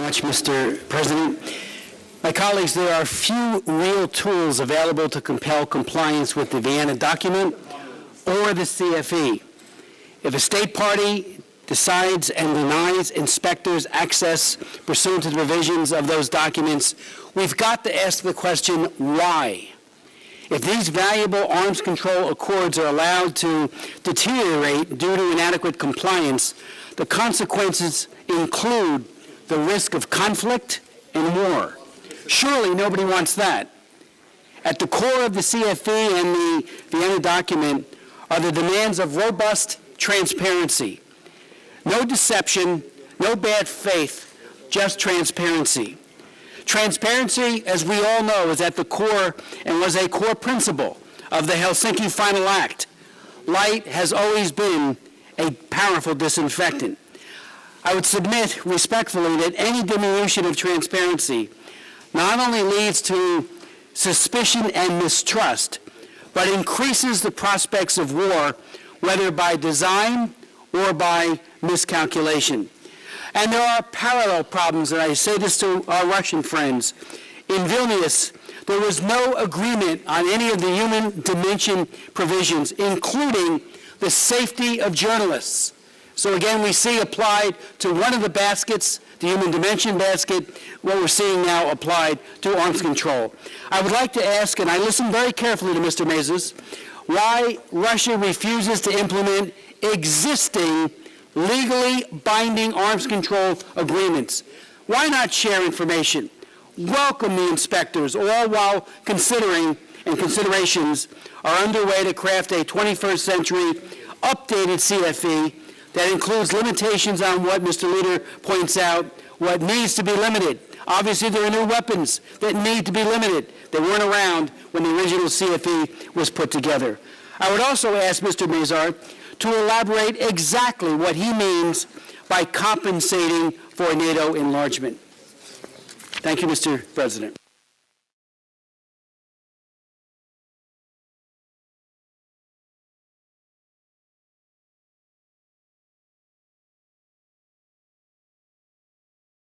much, Mr. President. My colleagues, there are few real tools available to compel compliance with the Vienna document or the CFE. If a state party decides and denies inspectors access pursuant to the provisions of those documents, we've got to ask the question, why? If these valuable arms control accords are allowed to deteriorate due to inadequate compliance, the consequences include the risk of conflict and war. Surely nobody wants that. At the core of the CFE and the Vienna document are the demands of robust transparency. No deception, no bad faith, just transparency. Transparency, as we all know, is at the core and was a core principle of the Helsinki Final Act. Light has always been a powerful disinfectant. I would submit respectfully that any diminution of transparency not only leads to suspicion and mistrust, but increases the prospects of war, whether by design or by miscalculation. And there are parallel problems, and I say this to our Russian friends. In Vilnius, there was no agreement on any of the human dimension provisions, including the safety of journalists. So again, we see applied to one of the baskets, the human dimension basket, what we're seeing now applied to arms control. I would like to ask, and I listened very carefully to Mr. Mezes, why Russia refuses to implement existing legally binding arms control agreements. Why not share information? Welcome the inspectors, all while considering and considerations are underway to craft a 21st century updated CFE that includes limitations on what Mr. Leader points out, what needs to be limited. Obviously, there are new weapons that need to be limited. They weren't around when the original CFE was put together. I would also ask Mr. Mezes to elaborate exactly what he means by compensating for NATO enlargement. Thank you, Mr. President.